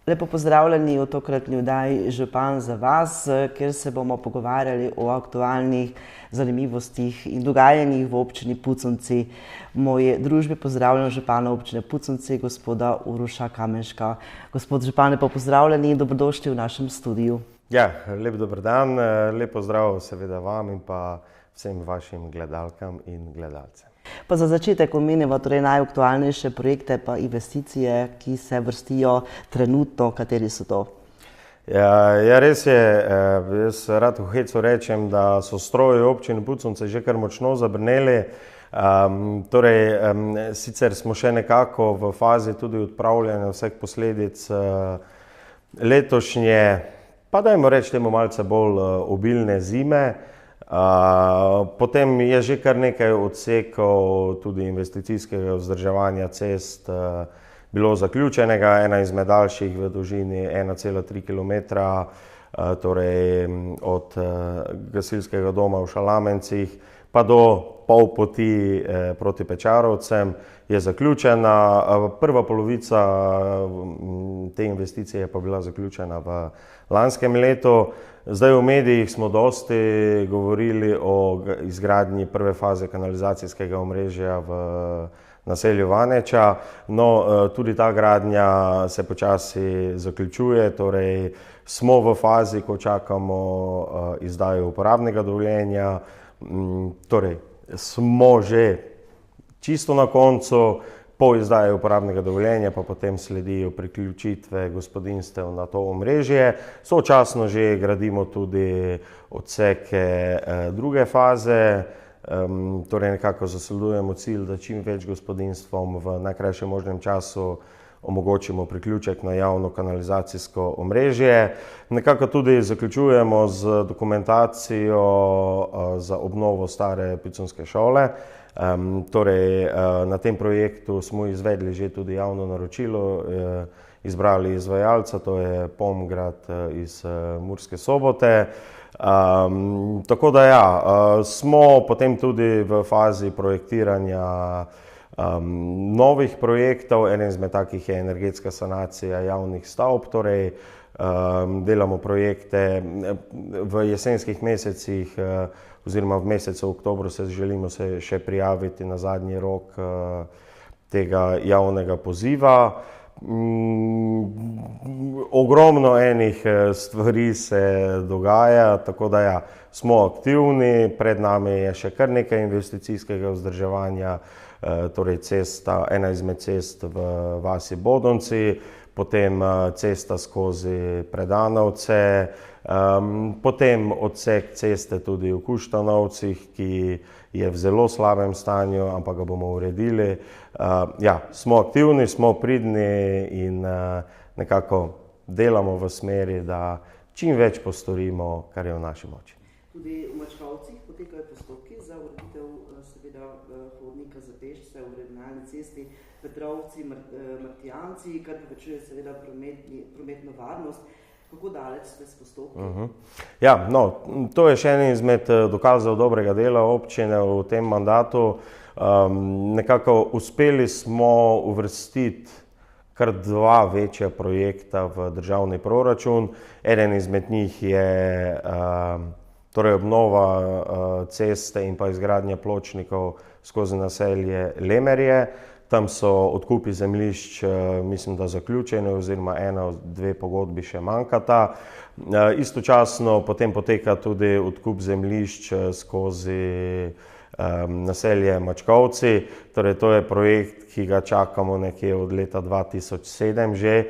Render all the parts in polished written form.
Lepo pozdravljeni v tokratni oddaji Župan za vas, kjer se bomo pogovarjali o aktualnih zanimivostih in dogajanjih v občini Puconci. V moji družbi pozdravljam župana občine Puconci, gospoda Uroša Kamenška. Gospod župan, lepo pozdravljeni in dobrodošli v našem studiu. Ja, lep dober dan, lep pozdrav seveda vam in pa vsem vašim gledalkam in gledalcem. Pa za začetek omenimo najaktualnejše projekte pa investicije, ki se vrstijo trenutno. Kateri so to? Ja, res je. Jaz rad v hecu rečem, da so stroji občine Puconce že kar močno zabrneli. Sicer smo še nekako v fazi tudi odpravljanja vseh posledic letošnje, pa dajmo reči temu malce bolj obilne zime. Potem je že kar nekaj odsekov tudi investicijskega vzdrževanja cest bilo zaključenega, ena izmed daljših v dolžini 1,3 km, torej od gasilskega doma v Šalamencih pa do pol poti proti Pečarovcem je zaključena. Prva polovica te investicije je pa bila zaključena v lanskem letu. Zdaj v medijih smo dosti govorili o izgradnji prve faze kanalizacijskega omrežja v naselju Vaneča. No, tudi ta gradnja se počasi zaključuje, torej smo v fazi, ko čakamo izdajo uporabnega dovoljenja. Torej, smo že čisto na koncu, po izdaji uporabnega dovoljenja pa potem sledijo priključitve gospodinjstev na to omrežje. Sočasno že gradimo tudi odseke druge faze, torej nekako zasledujemo cilj, da čim več gospodinjstvom v najkrajšem možnem času omogočimo priključek na javno kanalizacijsko omrežje. Nekako tudi zaključujemo z dokumentacijo za obnovo stare Puconske šole. Torej, na tem projektu smo izvedli že tudi javno naročilo, izbrali izvajalca, to je Pomgrad iz Murske Sobote. Tako da ja, smo potem tudi v fazi projektiranja novih projektov. Eden izmed takih je energetska sanacija javnih stavb, torej delamo projekte v jesenskih mesecih oziroma v mesecu oktobru se želimo še prijaviti na zadnji rok tega javnega poziva. Ogromno enih stvari se dogaja, tako da ja, smo aktivni, pred nami je še kar nekaj investicijskega vzdrževanja, torej cesta, ena izmed cest v vasi Bodonci, potem cesta skozi Predanovce, potem odsek ceste tudi v Kuštanovcih, ki je v zelo slabem stanju, ampak ga bomo uredili. Ja, smo aktivni, smo pridni in nekako delamo v smeri, da čim več postorimo, kar je v naši moči. Tudi v Mačkovcih potekajo postopki za ureditev seveda hodnika za pešce v regionalni cesti Petrovci, Martijanci, kar povečuje seveda prometno varnost. Kako daleč ste s postopki? Ja, no, to je še en izmed dokazov dobrega dela občine v tem mandatu. Nekako uspeli smo uvrstiti kar dva večja projekta v državni proračun. Eden izmed njih je torej obnova ceste in pa izgradnja pločnikov skozi naselje Lemerje. Tam so odkupi zemljišč, mislim, da zaključeni oziroma dve pogodbi še manjkata. Istočasno potem poteka tudi odkup zemljišč skozi naselje Mačkovci. Torej, to je projekt, ki ga čakamo nekje od leta 2007 že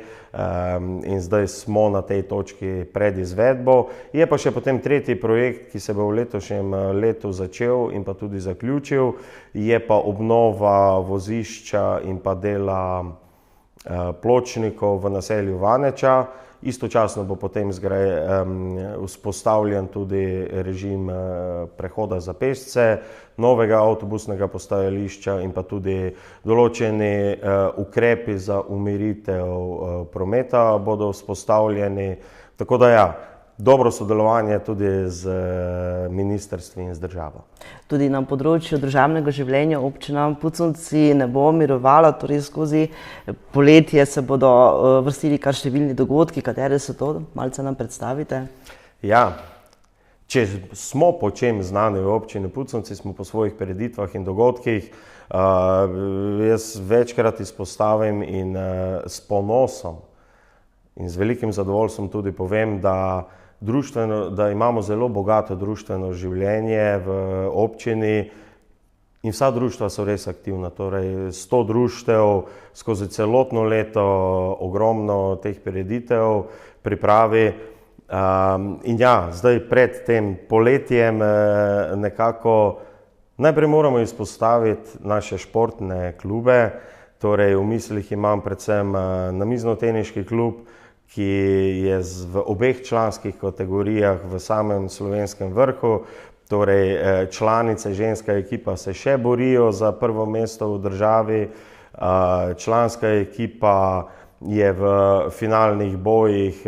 in zdaj smo na tej točki pred izvedbo. Je pa še potem tretji projekt, ki se bo v letošnjem letu začel in pa tudi zaključil, je pa obnova vozišča in pa dela pločnikov v naselju Vaneča. Istočasno bo potem vzpostavljen tudi režim prehoda za pešce, novega avtobusnega postajališča in pa tudi določeni ukrepi za umiritev prometa bodo vzpostavljeni. Tako da ja, dobro sodelovanje tudi z ministrstvi in z državo. Tudi na področju družabnega življenja občina Puconci ne bo mirovala, torej skozi poletje se bodo vrstili kar številni dogodki. Katere so to? Malce nam predstavite. Ja, če smo po čem znani v občini Puconci, smo po svojih prireditvah in dogodkih. Jaz večkrat izpostavim in s ponosom in z velikim zadovoljstvom tudi povem, da imamo zelo bogato društveno življenje v občini in vsa društva so res aktivna. Torej 100 društev skozi celotno leto, ogromno teh prireditev pripravi. In ja, zdaj pred tem poletjem nekako najprej moramo izpostaviti naše športne klube. Torej v mislih imam predvsem namiznoteniški klub, ki je v obeh članskih kategorijah v samem slovenskem vrhu. Torej članice, ženska ekipa se še borijo za prvo mesto v državi. Članska ekipa je v finalnih bojih,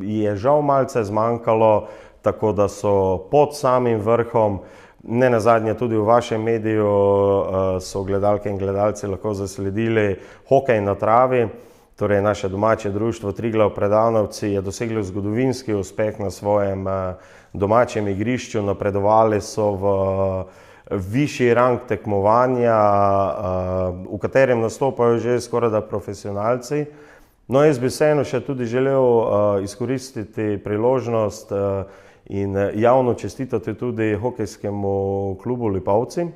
je žal malce zmanjkalo, tako da so pod samim vrhom. Ne nazadnje tudi v vašem mediju so gledalke in gledalci lahko zasledili hokej na travi. Torej naše domače društvo Triglav Predanovci je doseglo zgodovinski uspeh na svojem domačem igrišču. Napredovali so v višji rang tekmovanja, v katerem nastopajo že skorajda profesionalci. No, jaz bi vseeno še tudi želel izkoristiti priložnost in javno čestitati tudi hokejskemu klubu Lipovci,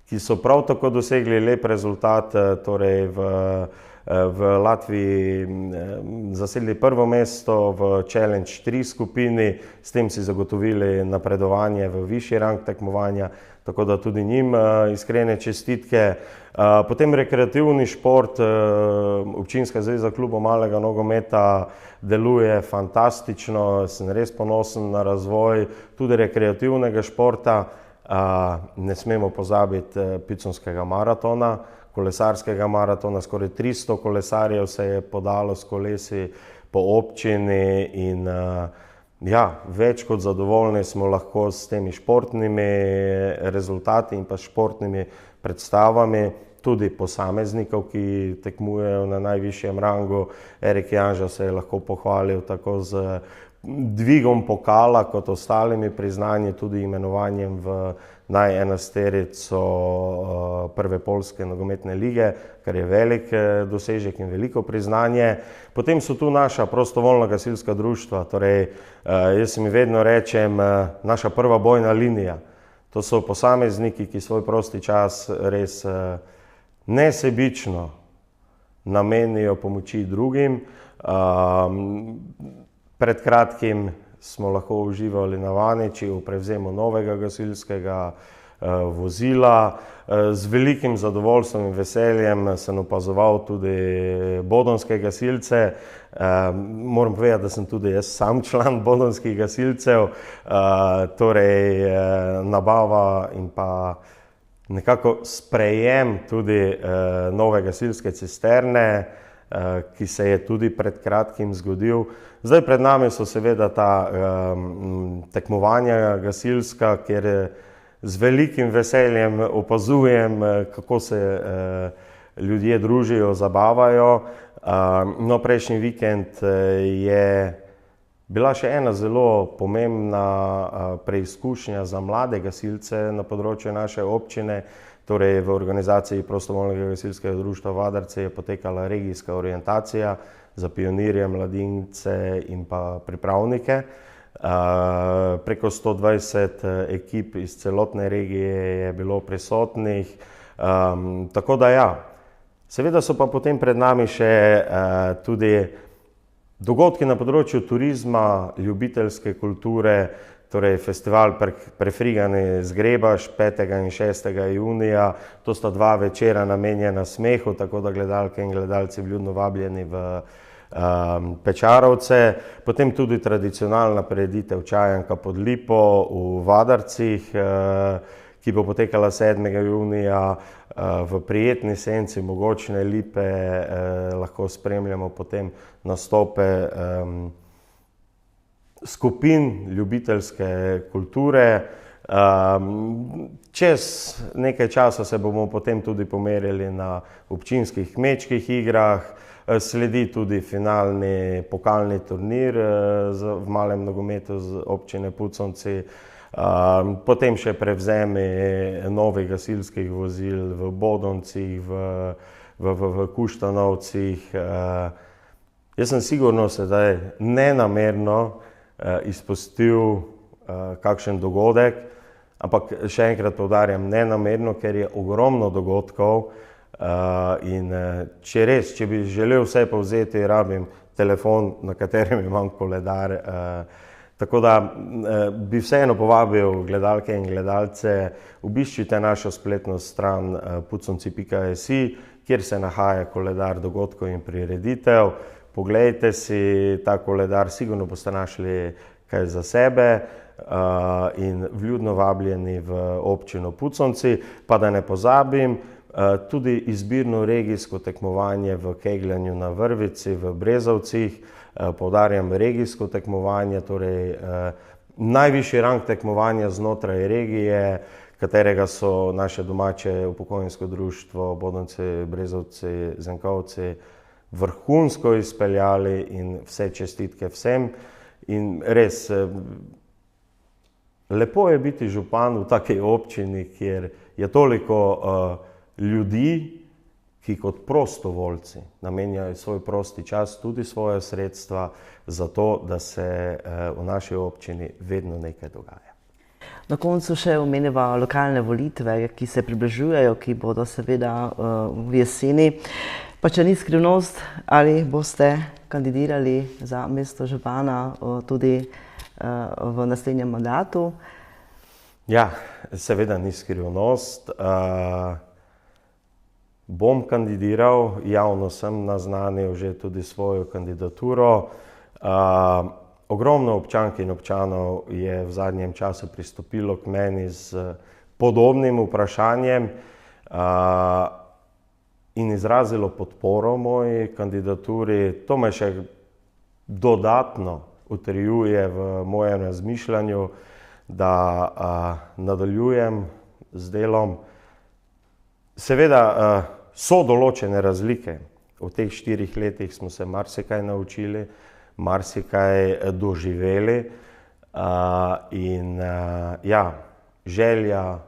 ki so prav tako dosegli lep rezultat, torej v Latviji zasedli prvo mesto v Challenge 3 skupini, s tem si zagotovili napredovanje v višji rang tekmovanja, tako da tudi njim iskrene čestitke. Potem rekreativni šport, Občinska zveza klubov malega nogometa deluje fantastično, sem res ponosen na razvoj tudi rekreativnega športa. Ne smemo pozabiti Puconskega maratona, kolesarskega maratona, skoraj 300 kolesarjev se je podalo s kolesi po občini in ja, več kot zadovoljni smo lahko s temi športnimi rezultati in pa športnimi predstavami, tudi posameznikov, ki tekmujejo na najvišjem rangu. Erik Janža se je lahko pohvalil tako z dvigom pokala kot ostalimi priznanji, tudi imenovanjem v najenajsterico prve poljske nogometne lige, kar je velik dosežek in veliko priznanje. Potem so tu naša prostovoljna gasilska društva, torej jaz mi vedno rečem naša prva bojna linija. To so posamezniki, ki svoj prosti čas res nesebično namenijo pomoči drugim. Pred kratkim smo lahko uživali na Vaniči v prevzemu novega gasilskega vozila. Z velikim zadovoljstvom in veseljem sem opazoval tudi bodonske gasilce. Moram povedati, da sem tudi jaz sam član bodonskih gasilcev. Torej nabava in pa nekako sprejem tudi nove gasilske cisterne, ki se je tudi pred kratkim zgodil. Zdaj pred nami so seveda ta tekmovanja gasilska, kjer z velikim veseljem opazujem, kako se ljudje družijo, zabavajo. No, prejšnji vikend je bila še ena zelo pomembna preizkušnja za mlade gasilce na področju naše občine. Torej v organizaciji prostovoljnega gasilskega društva Vadarce je potekala regijska orientacija za pionirje, mladince in pa pripravnike. Preko 120 ekip iz celotne regije je bilo prisotnih. Tako da ja, seveda so pa potem pred nami še tudi dogodki na področju turizma, ljubiteljske kulture, torej festival Prefrigani zgrebaš 5. in 6. junija. To sta dva večera namenjena smehu, tako da gledalke in gledalci vljudno vabljeni v Pečarovce. Potem tudi tradicionalna prireditev Čajanka pod Lipo v Vadarcih, ki bo potekala 7. junija v prijetni senci mogočne lipe. Lahko spremljamo potem nastope skupin ljubiteljske kulture. Čez nekaj časa se bomo potem tudi pomerili na občinskih kmečkih igrah, sledi tudi finalni pokalni turnir v malem nogometu z občine Puconci, potem še prevzemi novih gasilskih vozil v Bodoncih, v Kuštanovcih. Jaz sem sigurno sedaj nenamerno izpustil kakšen dogodek, ampak še enkrat poudarjam, nenamerno, ker je ogromno dogodkov in če bi želel vse povzeti, rabim telefon, na katerem imam koledar. Tako da bi vseeno povabil gledalke in gledalce, obiščite našo spletno stran puconci.si, kjer se nahaja koledar dogodkov in prireditev. Poglejte si ta koledar, sigurno boste našli kaj za sebe in vljudno vabljeni v občino Puconci. Pa da ne pozabim, tudi izbirno regijsko tekmovanje v kegljanju na vrvici v Brezovcih. Poudarjam regijsko tekmovanje, torej najvišji rang tekmovanja znotraj regije, katerega so naše domače upokojensko društvo Bodonci, Brezovci, Zenkovci vrhunsko izpeljali in vse čestitke vsem. In res, lepo je biti župan v taki občini, kjer je toliko ljudi, ki kot prostovoljci namenjajo svoj prosti čas, tudi svoje sredstva, za to, da se v naši občini vedno nekaj dogaja. Na koncu še omeniva lokalne volitve, ki se približujejo, ki bodo seveda v jeseni. Pa če ni skrivnost, ali boste kandidirali za mesto župana tudi v naslednjem mandatu? Ja, seveda ni skrivnost. Bom kandidiral, javno sem naznanil že tudi svojo kandidaturo. Ogromno občank in občanov je v zadnjem času pristopilo k meni z podobnim vprašanjem in izrazilo podporo moji kandidaturi. To me še dodatno utrjuje v mojem razmišljanju, da nadaljujem z delom. Seveda so določene razlike. V teh 4 letih smo se marsikaj naučili, marsikaj doživeli in ja, želja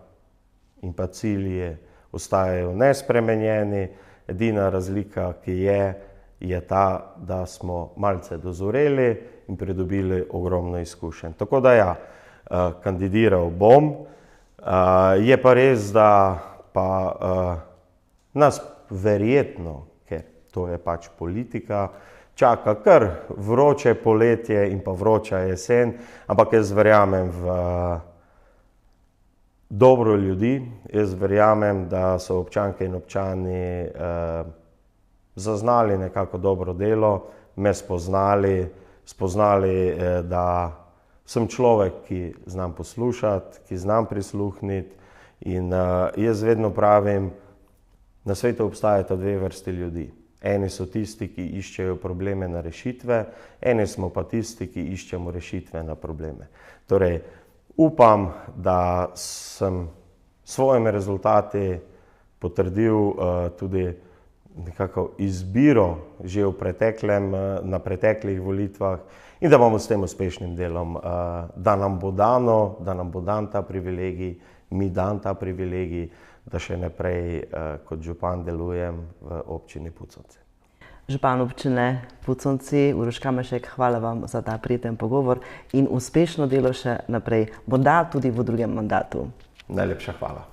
in pa cilji ostajajo nespremenjeni. Edina razlika, ki je ta, da smo malce dozoreli in pridobili ogromno izkušenj. Tako da ja, kandidiral bom. Je pa res, da pa nas verjetno, ker to je pač politika, čaka kar vroče poletje in pa vroča jesen, ampak jaz verjamem v dobro ljudi, jaz verjamem, da so občanke in občani zaznali nekako dobro delo, me spoznali, da sem človek, ki znam poslušati, ki znam prisluhniti in jaz vedno pravim, na svetu obstajata 2 vrsti ljudi. Eni so tisti, ki iščejo probleme na rešitve, eni smo pa tisti, ki iščemo rešitve na probleme. Torej, upam, da sem s svojimi rezultati potrdil tudi nekako izbiro že na preteklih volitvah in da bomo s tem uspešnim delom, da nam bo dan ta privilegij, mi dan ta privilegij, da še naprej kot župan delujem v občini Puconci. Župan občine Puconci, Uroš Kamešek, hvala vam za ta prijeten pogovor in uspešno delo še naprej, morda tudi v drugem mandatu. Najlepša hvala.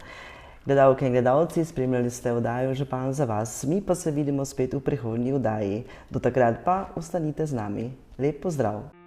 Gledalke in gledalci, spremljali ste oddajo Župan za vas, mi pa se vidimo spet v prihodnji oddaji. Do takrat pa ostanite z nami. Lep pozdrav!